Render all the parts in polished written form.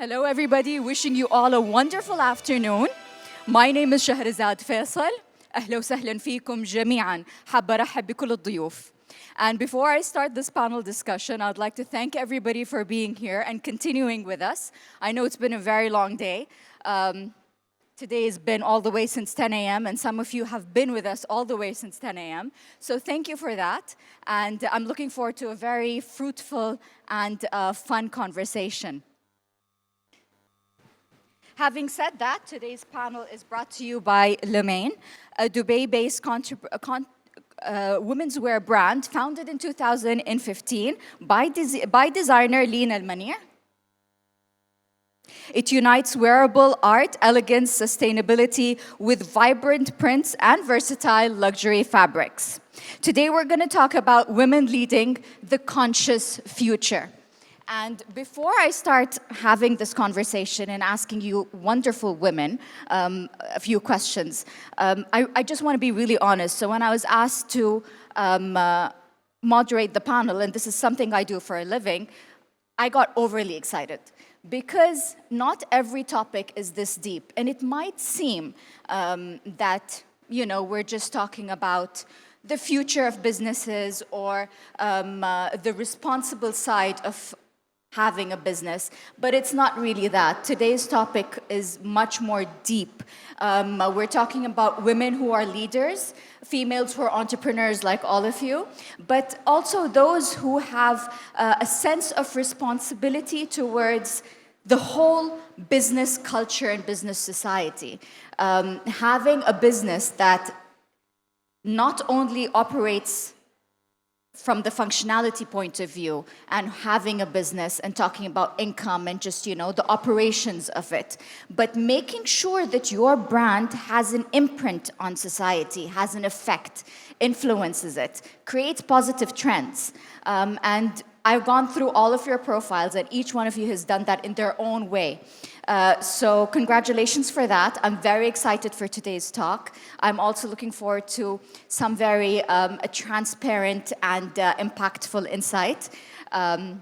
Hello, everybody. Wishing you all a wonderful afternoon. My name is Shahrazad Faisal. أهلا وسهلا فيكم جميعا. حابة أرحب بكل الضيوف. And before I start this panel discussion, I'd like to thank everybody for being here and continuing with us. I know it's been a very long day. Today has been all the way since 10 a.m., and some of you have been with us all the way since 10 a.m. So thank you for that. And I'm looking forward to a very fruitful and fun conversation. Having said that, today's panel is brought to you by Leena, a Dubai-based women's wear brand founded in 2015 by designer Leena Mannaert. It unites wearable art, elegance, sustainability with vibrant prints and versatile luxury fabrics. Today we're going to talk about women leading the conscious future. And before I start having this conversation and asking you wonderful women a few questions, I just want to be really honest. So when I was asked to moderate the panel, and this is something I do for a living, I got overly excited because not every topic is this deep. And it might seem that, we're just talking about the future of businesses or the responsible side of having a business, but it's not really that. Today's topic is much more deep. We're talking about women who are leaders, females who are entrepreneurs like all of you, but also those who have a sense of responsibility towards the whole business culture and business society. Having a business that not only operates from the functionality point of view and having a business and talking about income and just, the operations of it, but making sure that your brand has an imprint on society, has an effect, influences it, creates positive trends. And I've gone through all of your profiles and each one of you has done that in their own way. So congratulations for that. I'm very excited for today's talk. I'm also looking forward to some very transparent and impactful insight. And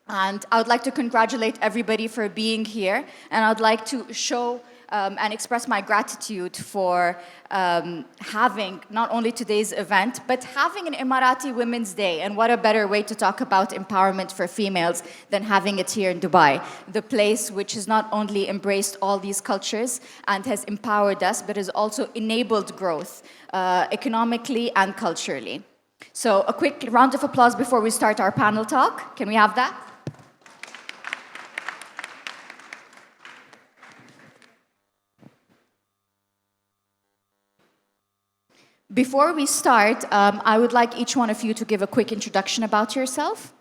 I would like to congratulate everybody for being here. And I'd like to show and express my gratitude for having not only today's event, but having an Emirati Women's Day. And what a better way to talk about empowerment for females than having it here in Dubai, the place which has not only embraced all these cultures and has empowered us, but has also enabled growth economically and culturally. So a quick round of applause before we start our panel talk. Can we have that? Before we start, I would like each one of you to give a quick introduction about yourself.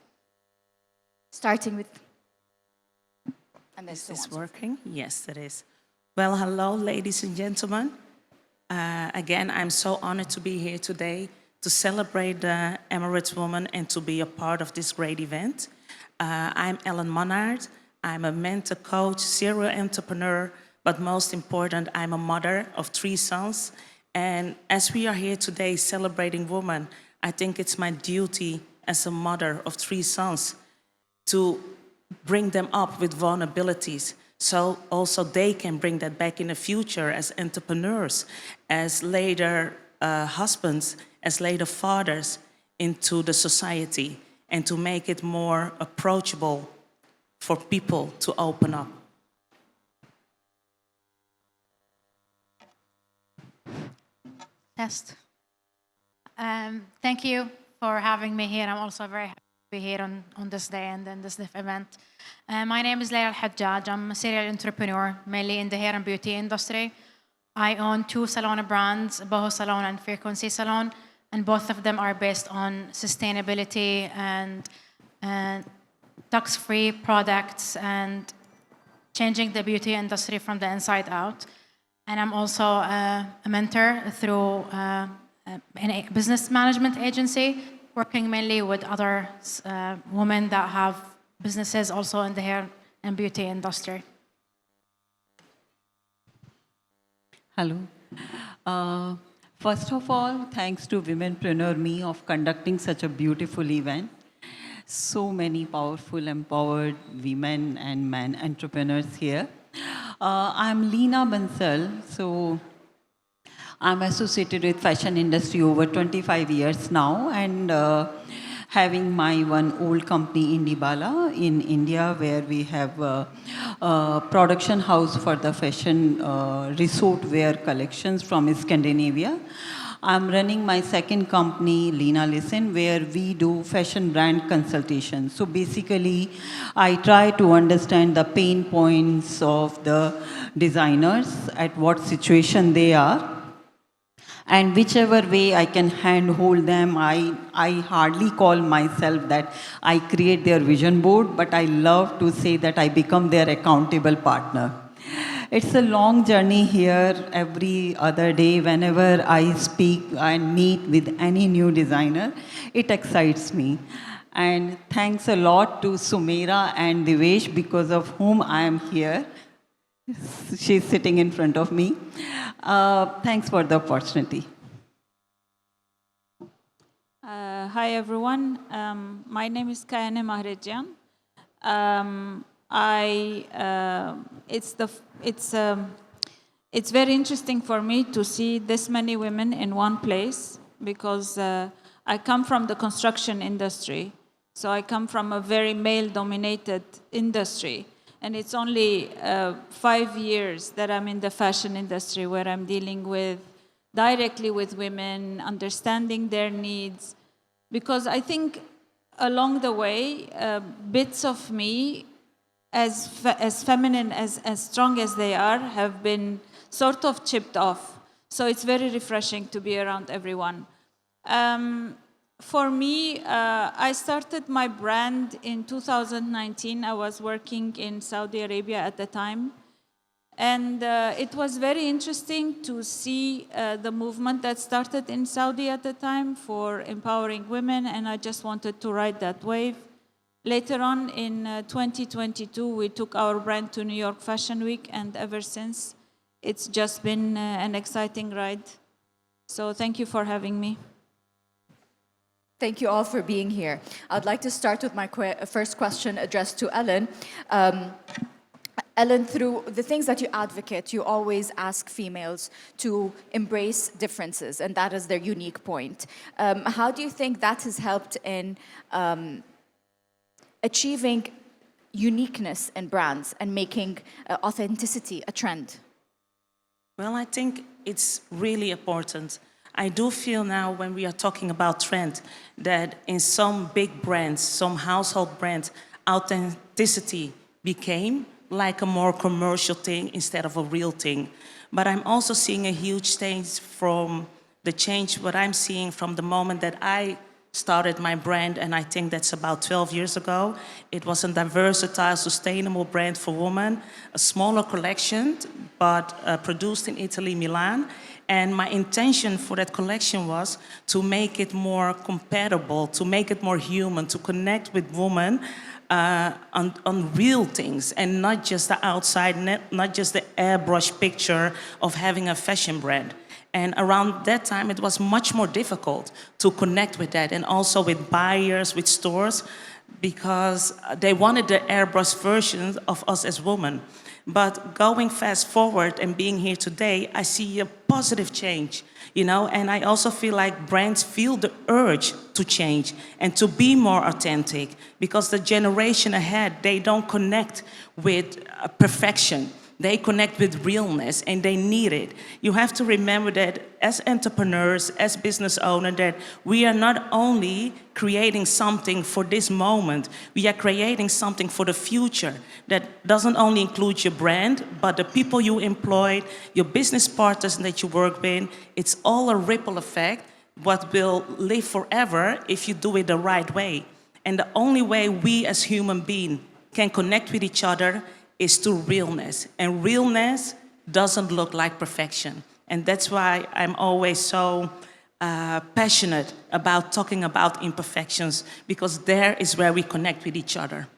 Starting with... And is this working? Yes, it is. Well, hello, ladies and gentlemen. Again, I'm so honored to be here today to celebrate the Emirati Women and to be a part of this great event. I'm Mannaert. I'm a mentor, coach, serial entrepreneur, but most important, I'm a mother of 3 sons. And as we are here today celebrating women, I think it's my duty as a mother of 3 sons to bring them up with vulnerabilities so also they can bring that back in the future as entrepreneurs, as later husbands, as later fathers into the society, and to make it more approachable for people to open up. Test. Thank you for having me here. I'm also very happy to be here on this day and in this event. My name is Layla Alhajjaj. I'm a serial entrepreneur, mainly in the hair and beauty industry. I own 2 salon brands, Boho Salon and Frequency Salon, and both of them are based on sustainability and tax-free products and changing the beauty industry from the inside out. And I'm also a mentor through a business management agency, working mainly with other women that have businesses also in the hair and beauty industry. Hello. First of all, thanks to Womenpreneur me of conducting such a beautiful event. So many powerful, empowered women and men entrepreneurs here. I'm Leena Bansal, so I'm associated with fashion industry over 25 years now, and having my one old company in Dibala in India, where we have a production house for the fashion resort wear collections from Scandinavia. I'm running my second company, Leena Listen, where we do fashion brand consultation. So basically, I try to understand the pain points of the designers, at what situation they are, and whichever way I can handhold them. I hardly call myself that I create their vision board, but I love to say that I become their accountable partner. It's a long journey here every other day. Whenever I speak and meet with any new designer, it excites me. And thanks a lot to Sumeera and Divesh, because of whom I am here. She's sitting in front of me. Thanks for the opportunity. Hi everyone. My name is Kayane Mahredjan. It's very interesting for me to see this many women in one place, because I come from the construction industry. So I come from a very male-dominated industry. And it's only 5 years that I'm in the fashion industry, where I'm dealing directly with women, understanding their needs. Because I think along the way, bits of me, as feminine, as strong as they are, have been sort of chipped off. So it's very refreshing to be around everyone. For me, I started my brand in 2019. I was working in Saudi Arabia at the time. And it was very interesting to see the movement that started in Saudi at the time for empowering women, and I just wanted to ride that wave. Later on in 2022, we took our brand to New York Fashion Week, and ever since, it's just been an exciting ride. So thank you for having me. Thank you all for being here. I'd like to start with my first question addressed to Ellen. Ellen, through the things that you advocate, you always ask females to embrace differences, and that is their unique point. How do you think that has helped in achieving uniqueness in brands and making authenticity a trend? Well, I think it's really important. I do feel now, when we are talking about trend, that in some big brands, some household brands, authenticity became like a more commercial thing instead of a real thing. But I'm also seeing a huge change what I'm seeing from the moment that I started my brand, and I think that's about 12 years ago. It was a versatile, sustainable brand for women, a smaller collection, but produced in Italy, Milan. And my intention for that collection was to make it more compatible, to make it more human, to connect with women on real things, and not just the outside, not just the airbrush picture of having a fashion brand. And around that time, it was much more difficult to connect with that, and also with buyers, with stores, because they wanted the airbrush version of us as women. But going fast forward and being here today, I see a positive change, and I also feel like brands feel the urge to change and to be more authentic, because the generation ahead, they don't connect with perfection. They connect with realness, and they need it. You have to remember that as entrepreneurs, as business owners, that we are not only creating something for this moment, we are creating something for the future that doesn't only include your brand, but the people you employ, your business partners that you work with. It's all a ripple effect, what will live forever if you do it the right way. And the only way we as human beings can connect with each other is to realness. And realness doesn't look like perfection. And that's why I'm always so passionate about talking about imperfections, because there is where we connect with each other.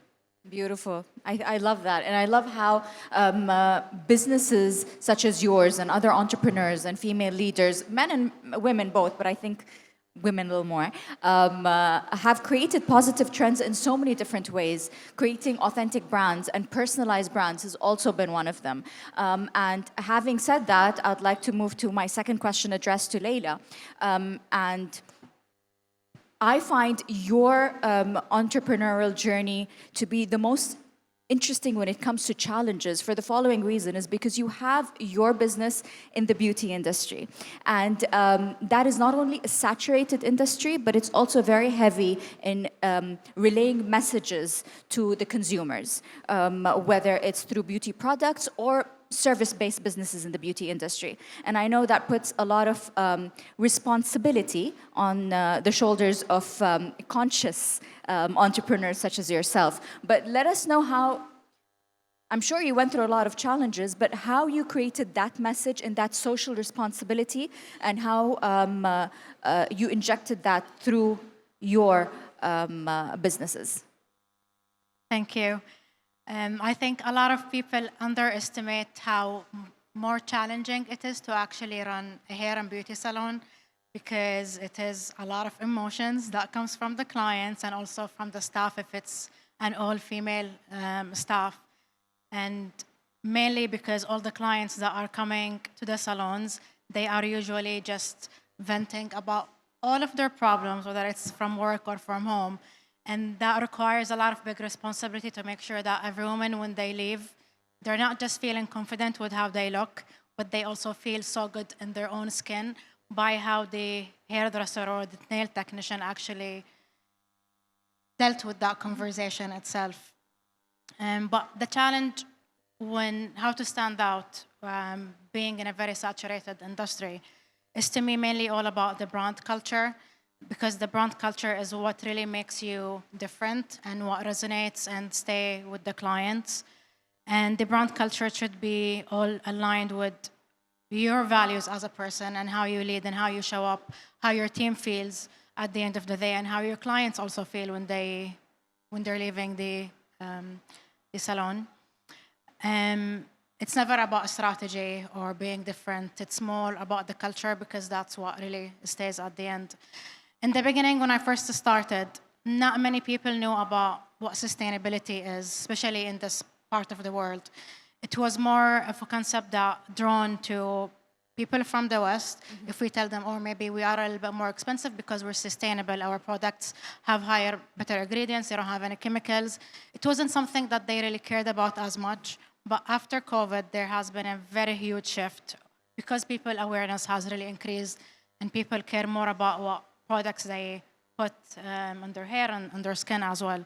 Beautiful. I love that. And I love how businesses such as yours and other entrepreneurs and female leaders, men and women both, but I think women a little more, have created positive trends in so many different ways. Creating authentic brands and personalized brands has also been one of them. And having said that, I'd like to move to my second question addressed to Layla. And I find your entrepreneurial journey to be the most interesting when it comes to challenges for the following reason is because you have your business in the beauty industry. And that is not only a saturated industry, but it's also very heavy in relaying messages to the consumers, whether it's through beauty products or service-based businesses in the beauty industry. And I know that puts a lot of responsibility on the shoulders of conscious entrepreneurs such as yourself. But let us know how, I'm sure you went through a lot of challenges, but how you created that message and that social responsibility and how you injected that through your businesses. Thank you. I think a lot of people underestimate how more challenging it is to actually run a hair and beauty salon because it is a lot of emotions that comes from the clients and also from the staff if it's an all-female staff. And mainly because all the clients that are coming to the salons, they are usually just venting about all of their problems, whether it's from work or from home. And that requires a lot of big responsibility to make sure that every woman, when they leave, they're not just feeling confident with how they look, but they also feel so good in their own skin by how the hairdresser or the nail technician actually dealt with that conversation itself. But the challenge when how to stand out being in a very saturated industry is to me mainly all about the brand culture, because the brand culture is what really makes you different and what resonates and stay with the clients. And the brand culture should be all aligned with your values as a person and how you lead and how you show up, how your team feels at the end of the day, and how your clients also feel when they're leaving the salon. It's never about strategy or being different. It's more about the culture because that's what really stays at the end. In the beginning, when I first started, not many people knew about what sustainability is, especially in this part of the world. It was more of a concept that drawn to people from the West. Mm-hmm. If we tell them, or maybe we are a little bit more expensive because we're sustainable, our products have better ingredients, they don't have any chemicals. It wasn't something that they really cared about as much. But after COVID, there has been a very huge shift because people awareness has really increased and people care more about what products they put on their hair and on their skin as well.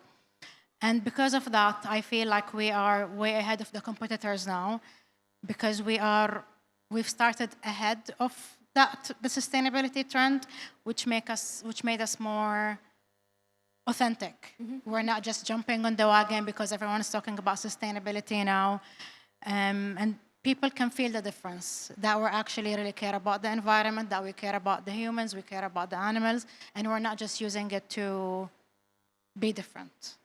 And because of that, I feel like we are way ahead of the competitors now because we've started ahead of the sustainability trend, which made us more authentic. Mm-hmm. We're not just jumping on the wagon because everyone's talking about sustainability now. And people can feel the difference, that we actually really care about the environment, that we care about the humans, we care about the animals, and we're not just using it to be different.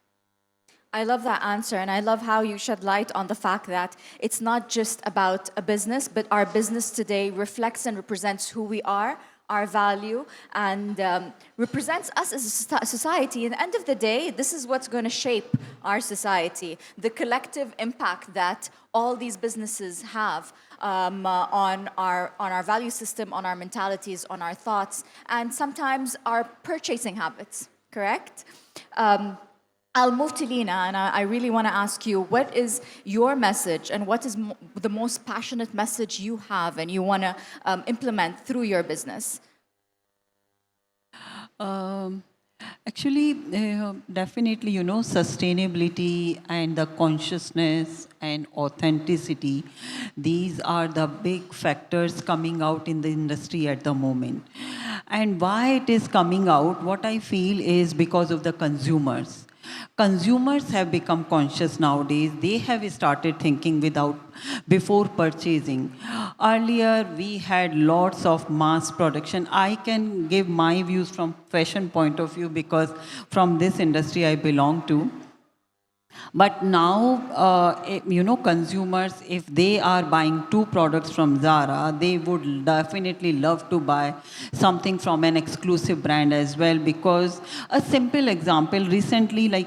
I love that answer, and I love how you shed light on the fact that it's not just about a business, but our business today reflects and represents who we are, our value, and represents us as a society. At the end of the day, this is what's going to shape our society, the collective impact that all these businesses have on our value system, on our mentalities, on our thoughts, and sometimes our purchasing habits, correct? I'll move to Leena, and I really want to ask you, what is your message and what is the most passionate message you have and you want to implement through your business? Actually, definitely, sustainability and the consciousness and authenticity, these are the big factors coming out in the industry at the moment. And why it is coming out, what I feel is because of the consumers. Consumers have become conscious nowadays. They have started thinking before purchasing. Earlier, we had lots of mass production. I can give my views from fashion point of view because from this industry I belong to. But now, consumers, if they are buying two products from Zara, they would definitely love to buy something from an exclusive brand as well. Because a simple example, recently, I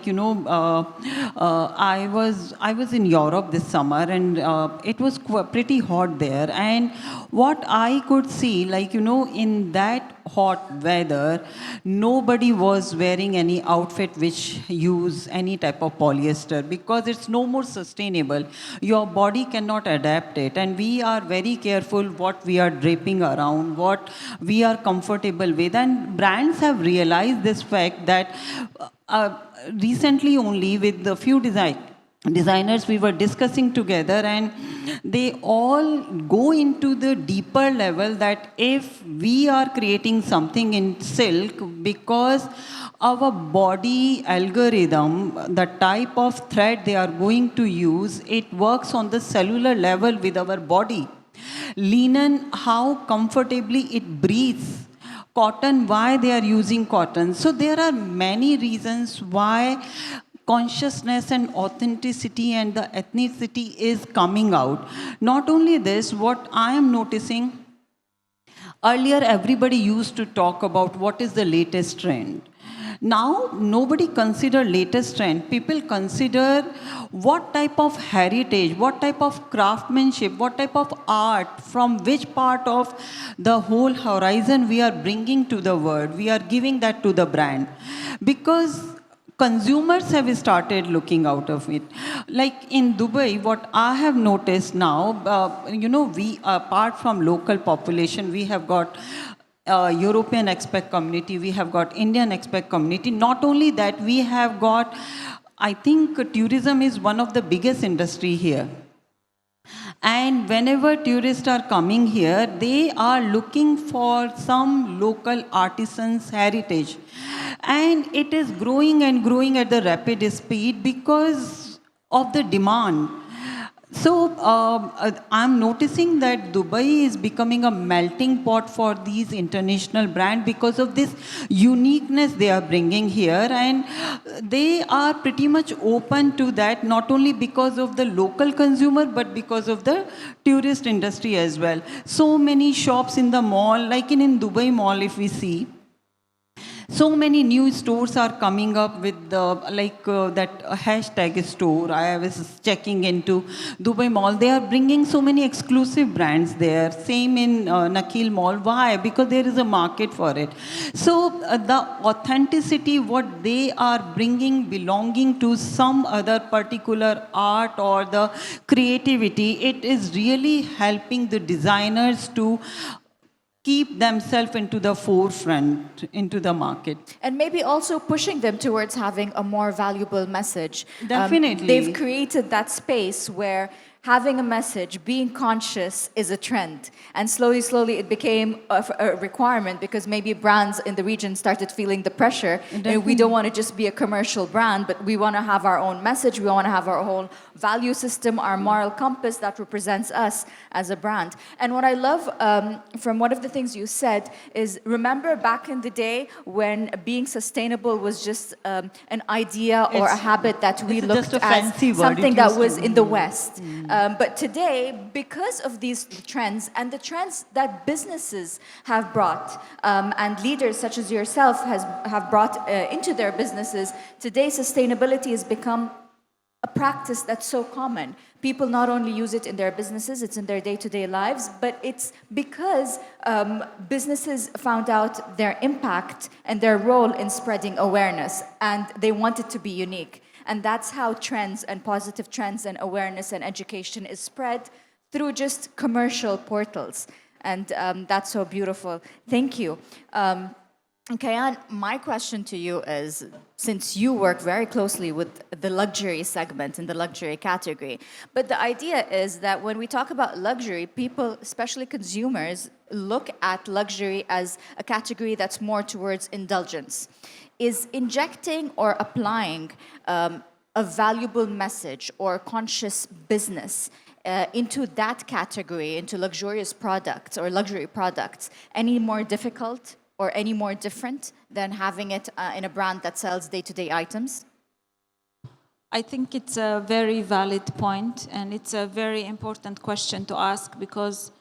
was in Europe this summer, and it was pretty hot there. And what I could see, in that hot weather, nobody was wearing any outfit which use any type of polyester, because it's no more sustainable. Your body cannot adapt it, and we are very careful what we are draping around, what we are comfortable with. And brands have realized this fact that recently only with the few designers we were discussing together, and they all go into the deeper level that if we are creating something in silk, because our body algorithm, the type of thread they are going to use, it works on the cellular level with our body. Linen, how comfortably it breathes. Cotton, why they are using cotton. So there are many reasons why consciousness and authenticity and the ethnicity is coming out. Not only this, what I am noticing, earlier everybody used to talk about what is the latest trend. Now, nobody consider latest trend. People consider what type of heritage, what type of craftsmanship, what type of art, from which part of the whole horizon we are bringing to the world. We are giving that to the brand. Because consumers have started looking out of it. Like in Dubai, what I have noticed now, we, apart from local population, we have got European expat community, we have got Indian expat community. Not only that, we have got, I think tourism is one of the biggest industry here. And whenever tourists are coming here, they are looking for some local artisans' heritage. And it is growing and growing at the rapid speed because of the demand. So I'm noticing that Dubai is becoming a melting pot for these international brands because of this uniqueness they are bringing here, and they are pretty much open to that, not only because of the local consumer but because of the tourist industry as well. So many shops in the mall, like in Dubai Mall, if we see, so many new stores are coming up with that hashtag store. I was checking into Dubai Mall. They are bringing so many exclusive brands there. Same in Nakheel Mall. Why? Because there is a market for it. So the authenticity, what they are bringing, belonging to some other particular art or the creativity, it is really helping the designers to keep themselves into the forefront, into the market. And maybe also pushing them towards having a more valuable message. Definitely. They've created that space where having a message, being conscious is a trend. And slowly, slowly it became a requirement because maybe brands in the region started feeling the pressure. And we don't want to just be a commercial brand, but we want to have our own message. We want to have our whole value system, our moral compass that represents us as a brand. And what I love from one of the things you said is, remember back in the day when being sustainable was just an idea or a habit that we looked at, something that was in the West. But today, because of these trends and the trends that businesses have brought, and leaders such as yourself have brought into their businesses, today sustainability has become a practice that's so common. People not only use it in their businesses, it's in their day-to-day lives, but it's because businesses found out their impact and their role in spreading awareness, and they want it to be unique. And that's how trends and positive trends and awareness and education is spread through just commercial portals. And that's so beautiful. Thank you. Kayan, my question to you is, since you work very closely with the luxury segment in the luxury category, but the idea is that when we talk about luxury, people, especially consumers, look at luxury as a category that's more towards indulgence. Is injecting or applying a valuable message or conscious business into that category, into luxurious products or luxury products, any more difficult or any more different than having it in a brand that sells day-to-day items? I think it's a very valid point, and it's a very important question to ask because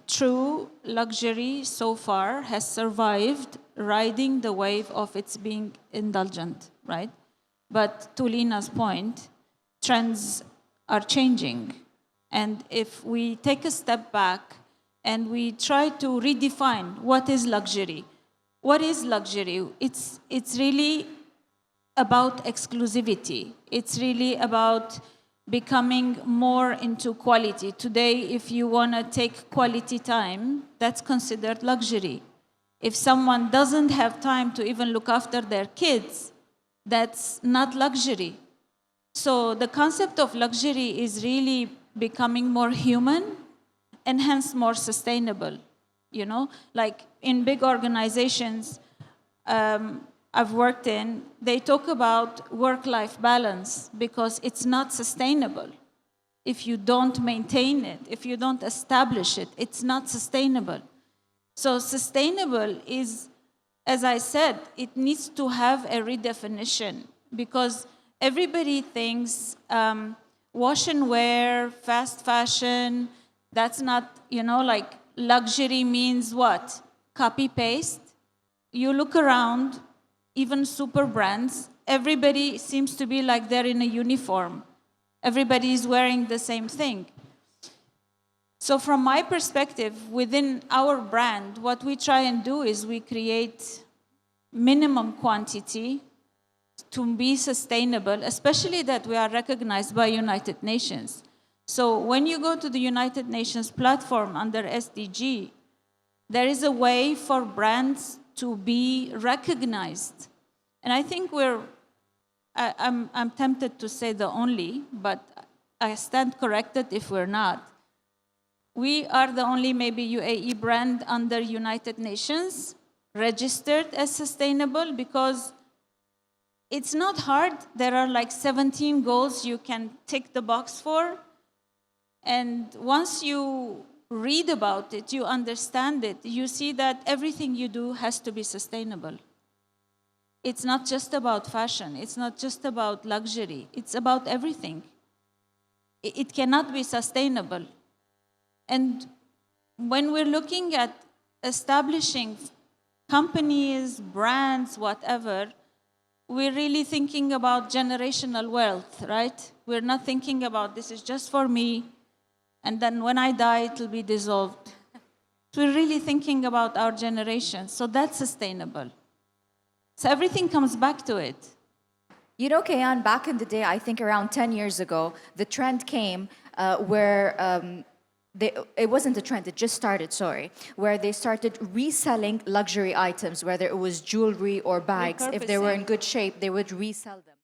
true luxury so far has survived riding the wave of its being indulgent, right? But to Leena's point, trends are changing. And if we take a step back and we try to redefine what is luxury, It's really about exclusivity. It's really about becoming more into quality. Today, if you want to take quality time, that's considered luxury. If someone doesn't have time to even look after their kids, that's not luxury. So the concept of luxury is really becoming more human and hence more sustainable. You know, like in big organizations I've worked in, they talk about work-life balance because it's not sustainable. If you don't maintain it, if you don't establish it, it's not sustainable. So sustainable is, as I said, it needs to have a redefinition because everybody thinks wash and wear, fast fashion, that's not, you know, like luxury means what? Copy-paste. You look around, even super brands, everybody seems to be like they're in a uniform. Everybody is wearing the same thing. So from my perspective, within our brand, what we try and do is we create minimum quantity to be sustainable, especially that we are recognized by United Nations. So when you go to the United Nations platform under SDG, there is a way for brands to be recognized. And I think I'm tempted to say the only, but I stand corrected if we're not. We are the only maybe UAE brand under United Nations registered as sustainable because it's not hard. There are like 17 goals you can tick the box for. And once you read about it, you understand it, you see that everything you do has to be sustainable. It's not just about fashion. It's not just about luxury. It's about everything. It cannot be sustainable. And when we're looking at establishing companies, brands, whatever, we're really thinking about generational wealth, right? We're not thinking about this is just for me, and then when I die, it will be dissolved. We're really thinking about our generation, so that's sustainable. So everything comes back to it. You know, Kayan, back in the day, I think around 10 years ago, the trend came where it wasn't a trend, it just started, where they started reselling luxury items, whether it was jewelry or bags. If they were in good shape, they would resell them.